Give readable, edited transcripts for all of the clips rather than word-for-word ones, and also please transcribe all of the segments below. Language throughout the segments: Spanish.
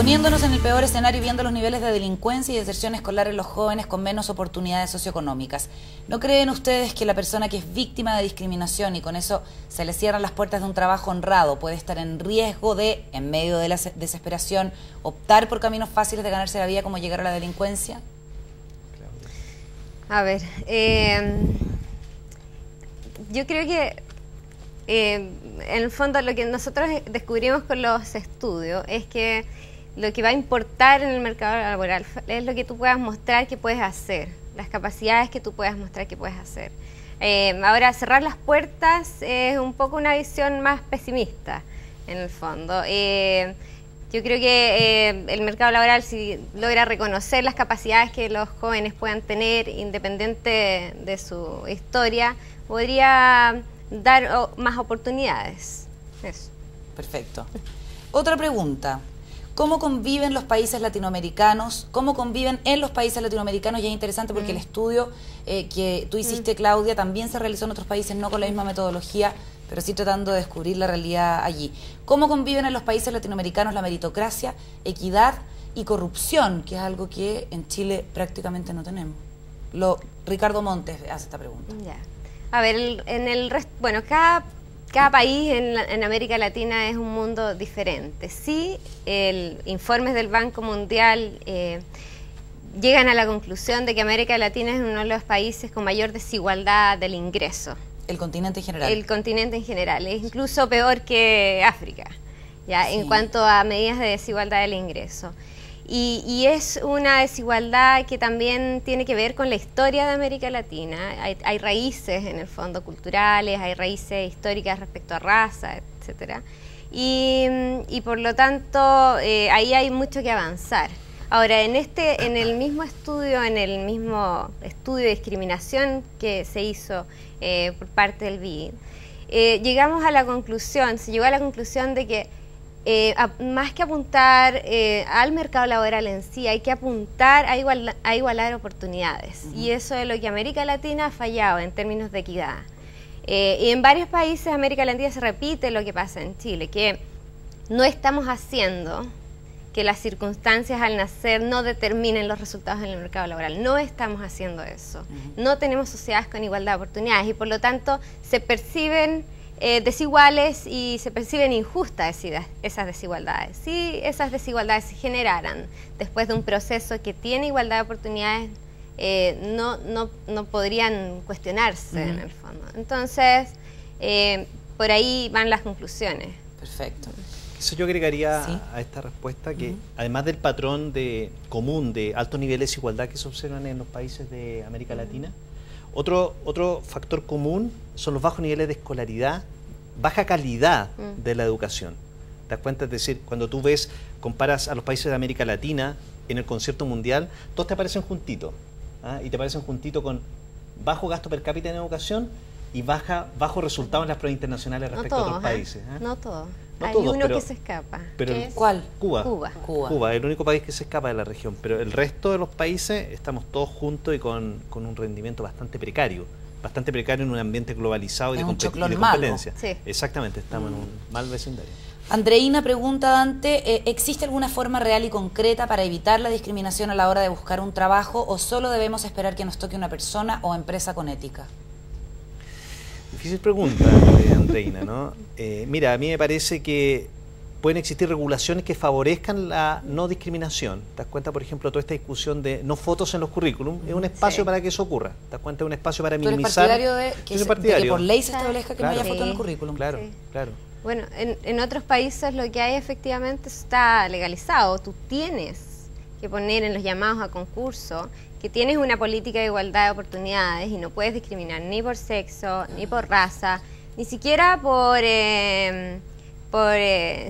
Poniéndonos en el peor escenario y viendo los niveles de delincuencia y deserción escolar en los jóvenes con menos oportunidades socioeconómicas, ¿no creen ustedes que la persona que es víctima de discriminación y con eso se le cierran las puertas de un trabajo honrado puede estar en riesgo de, en medio de la desesperación, optar por caminos fáciles de ganarse la vida como llegar a la delincuencia? A ver, yo creo que en el fondo lo que nosotros descubrimos con los estudios es que lo que va a importar en el mercado laboral es lo que tú puedas mostrar que puedes hacer, las capacidades que tú puedas mostrar que puedes hacer. Ahora, cerrar las puertas es un poco una visión más pesimista, en el fondo. Yo creo que el mercado laboral, si logra reconocer las capacidades que los jóvenes puedan tener, independiente de su historia, podría dar más oportunidades. Eso. Perfecto. Otra pregunta. ¿Cómo conviven los países latinoamericanos? ¿Cómo conviven en los países latinoamericanos? Y es interesante porque el estudio que tú hiciste, Claudia, también se realizó en otros países, no con la misma metodología, pero sí tratando de descubrir la realidad allí. ¿Cómo conviven en los países latinoamericanos la meritocracia, equidad y corrupción, que es algo que en Chile prácticamente no tenemos? Ricardo Montes hace esta pregunta. Ya. A ver, en el resto, bueno, cada país en América Latina es un mundo diferente. Sí, informes del Banco Mundial llegan a la conclusión de que América Latina es uno de los países con mayor desigualdad del ingreso. ¿El continente en general? El continente en general. Es incluso peor que África, ¿ya? Sí. En cuanto a medidas de desigualdad del ingreso. Y es una desigualdad que también tiene que ver con la historia de América Latina. Hay raíces, en el fondo, culturales, hay raíces históricas respecto a raza, etcétera. Y por lo tanto, ahí hay mucho que avanzar. Ahora, en el mismo estudio de discriminación que se hizo por parte del BID, llegó a la conclusión de que más que apuntar al mercado laboral en sí, hay que apuntar a igualar oportunidades. Y eso es lo que América Latina ha fallado en términos de equidad. Y en varios países de América Latina se repite lo que pasa en Chile, que no estamos haciendo que las circunstancias al nacer no determinen los resultados en el mercado laboral. No estamos haciendo eso. No tenemos sociedades con igualdad de oportunidades y por lo tanto se perciben desiguales y se perciben injustas esas desigualdades. Si esas desigualdades se generaran después de un proceso que tiene igualdad de oportunidades, no podrían cuestionarse en el fondo. Entonces, por ahí van las conclusiones. Perfecto. Eso yo agregaría a esta respuesta que además del patrón común de altos niveles de desigualdad que se observan en los países de América Latina, otro factor común son los bajos niveles de escolaridad, baja calidad de la educación. ¿Te das cuenta? Es decir, cuando tú comparas a los países de América Latina en el concierto mundial, todos te aparecen juntitos, y te aparecen juntitos con bajo gasto per cápita en educación y bajos resultados en las pruebas internacionales respecto a otros países. No todos. No hay todos, uno que se escapa. ¿Cuál? Cuba, es el único país que se escapa de la región, pero el resto de los países estamos todos juntos y con un rendimiento bastante precario en un ambiente globalizado y de competencia. Sí. Exactamente, estamos en un mal vecindario. Andreina pregunta, Dante, ¿existe alguna forma real y concreta para evitar la discriminación a la hora de buscar un trabajo o solo debemos esperar que nos toque una persona o empresa con ética? Difícil pregunta, Andreina, ¿no? Mira, a mí me parece que pueden existir regulaciones que favorezcan la no discriminación. ¿Te das cuenta, por ejemplo, toda esta discusión de no fotos en los currículum? Es un espacio para que eso ocurra. ¿Te das cuenta? Es un espacio para minimizar. ¿Tú eres partidario de que por ley se establezca que no haya fotos en el currículum? Claro, claro. Bueno, en otros países lo que hay efectivamente está legalizado. Tú tienes que poner en los llamados a concurso que tienes una política de igualdad de oportunidades y no puedes discriminar ni por sexo, ni por raza, ni siquiera por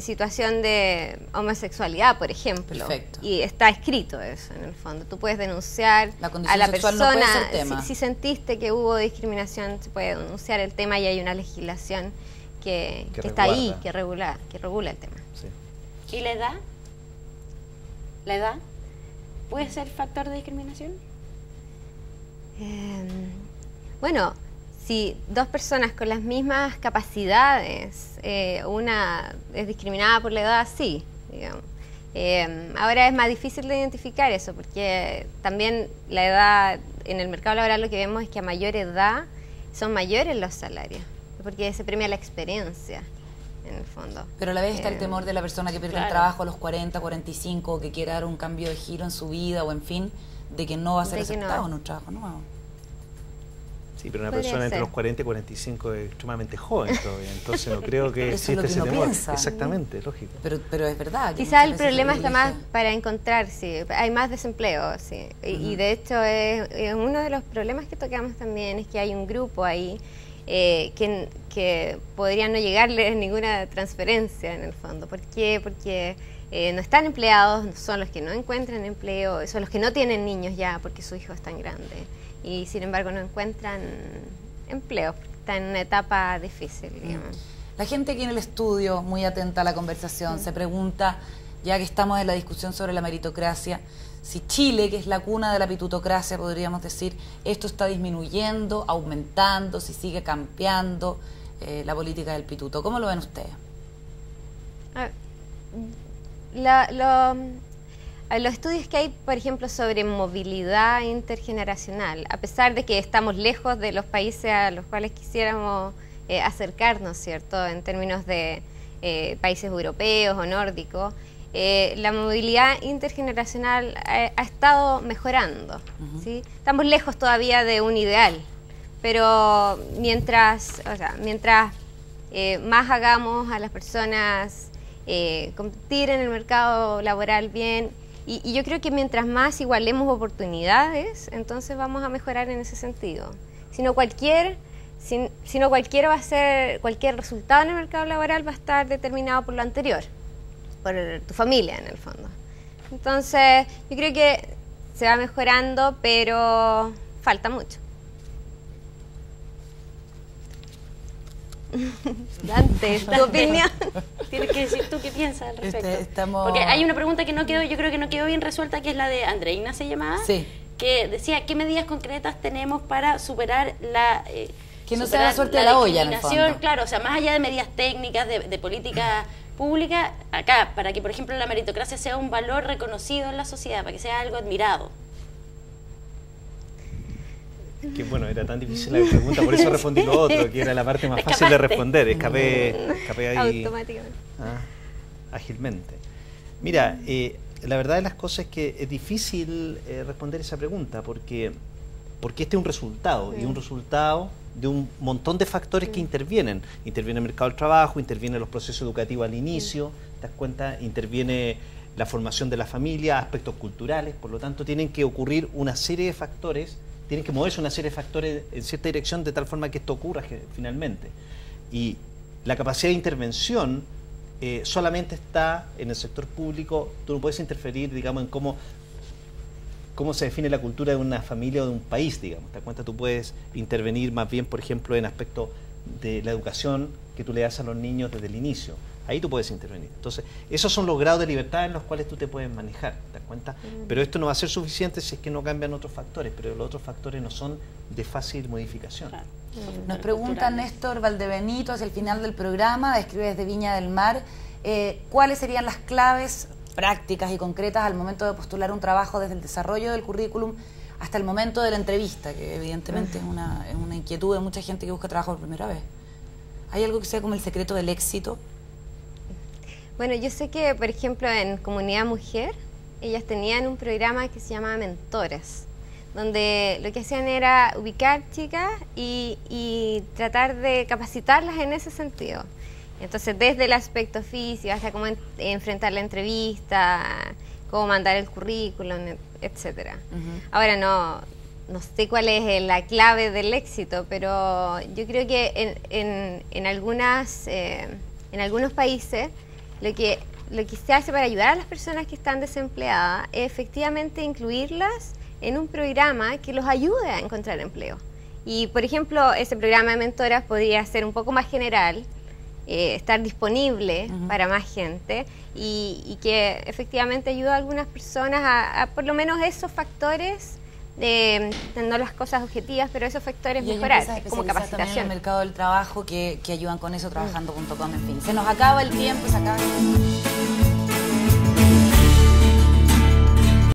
situación de homosexualidad, por ejemplo. Perfecto. Y está escrito eso, en el fondo. Tú puedes denunciar a la persona. No puede ser tema. Si sentiste que hubo discriminación, se puede denunciar el tema y hay una legislación que está ahí, que regula el tema. Sí. ¿Y la edad? ¿La edad puede ser factor de discriminación? Bueno, si dos personas con las mismas capacidades, una es discriminada por la edad, sí, digamos. Ahora es más difícil de identificar eso, porque también la edad en el mercado laboral, lo que vemos es que a mayor edad son mayores los salarios, porque se premia la experiencia, en el fondo. Pero a la vez está el temor de la persona que pierde el trabajo a los 40, 45, o que quiera dar un cambio de giro en su vida, o en fin, de que no va a ser aceptado en un trabajo nuevo. Sí, pero una persona entre los 40 y 45 es extremadamente joven todavía, entonces no creo que exista ese temor. Piensa. Exactamente, lógico. Pero es verdad. Quizás el problema está más para encontrarse, hay más desempleo, sí. Y de hecho es uno de los problemas que tocamos también, es que hay un grupo ahí que podría no llegarle ninguna transferencia en el fondo. ¿Por qué? Porque no están empleados, son los que no encuentran empleo, son los que no tienen niños ya porque su hijo es tan grande. Y sin embargo no encuentran empleo, porque están en una etapa difícil, digamos. La gente aquí en el estudio, muy atenta a la conversación, se pregunta, ya que estamos en la discusión sobre la meritocracia, si Chile, que es la cuna de la pitutocracia, podríamos decir, esto está disminuyendo, aumentando, si sigue cambiando la política del pituto. ¿Cómo lo ven ustedes? Los estudios que hay, por ejemplo, sobre movilidad intergeneracional, a pesar de que estamos lejos de los países a los cuales quisiéramos acercarnos, ¿cierto?, en términos de países europeos o nórdicos, la movilidad intergeneracional ha estado mejorando, ¿sí? Estamos lejos todavía de un ideal, pero mientras más hagamos a las personas competir en el mercado laboral bien, y yo creo que mientras más igualemos oportunidades, entonces vamos a mejorar en ese sentido. Sino cualquier resultado en el mercado laboral va a estar determinado por lo anterior, por tu familia en el fondo. Entonces yo creo que se va mejorando, pero falta mucho. Dante, tu opinión. Tienes que decir tú qué piensas al respecto. Porque hay una pregunta que no quedó, yo creo que no quedó bien resuelta, que es la de Andreina, se llamaba, que decía, ¿qué medidas concretas tenemos para superar la que no sea la suerte de la olla, en el fondo? Claro, o sea, más allá de medidas técnicas, de política pública, acá, para que, por ejemplo, la meritocracia sea un valor reconocido en la sociedad, para que sea algo admirado. Que bueno, era tan difícil la pregunta, por eso respondí lo otro, que era la parte más fácil de responder. Escapé ahí automáticamente. Ágilmente. Mira, la verdad de las cosas es que es difícil responder esa pregunta, porque este es un resultado, y un resultado de un montón de factores que intervienen. Interviene el mercado del trabajo, intervienen los procesos educativos al inicio, te das cuenta, interviene la formación de la familia, aspectos culturales, por lo tanto tienen que ocurrir una serie de factores, tienen que moverse una serie de factores en cierta dirección de tal forma que esto ocurra finalmente. Y la capacidad de intervención solamente está en el sector público. Tú no puedes interferir, digamos, en cómo se define la cultura de una familia o de un país, digamos. ¿Te das cuenta? Tú puedes intervenir más bien, por ejemplo, en aspectos de la educación que tú le das a los niños desde el inicio. Ahí tú puedes intervenir. Entonces, esos son los grados de libertad en los cuales tú te puedes manejar, ¿te das cuenta? Pero esto no va a ser suficiente si es que no cambian otros factores, pero los otros factores no son de fácil modificación. Claro. Nos pregunta Néstor Valdebenito hacia el final del programa, escribe desde Viña del Mar, ¿cuáles serían las claves prácticas y concretas al momento de postular un trabajo desde el desarrollo del currículum hasta el momento de la entrevista, que evidentemente es una inquietud de mucha gente que busca trabajo por primera vez? ¿Hay algo que sea como el secreto del éxito? Bueno, yo sé que, por ejemplo, en Comunidad Mujer, ellas tenían un programa que se llamaba Mentoras, donde lo que hacían era ubicar chicas y tratar de capacitarlas en ese sentido. Entonces, desde el aspecto físico hasta cómo enfrentar la entrevista, cómo mandar el currículum, etcétera. Ahora, no sé cuál es la clave del éxito, pero yo creo que en algunos países lo que se hace para ayudar a las personas que están desempleadas es efectivamente incluirlas en un programa que los ayude a encontrar empleo. Y, por ejemplo, ese programa de mentoras podría ser un poco más general, estar disponible para más gente y que efectivamente ayuda a algunas personas a por lo menos esos factores, no las cosas objetivas, pero esos factores mejorar, como capacitación. En el mercado del trabajo que ayudan con eso, trabajando.com, en fin. Se nos acaba el tiempo, se acaba el tiempo.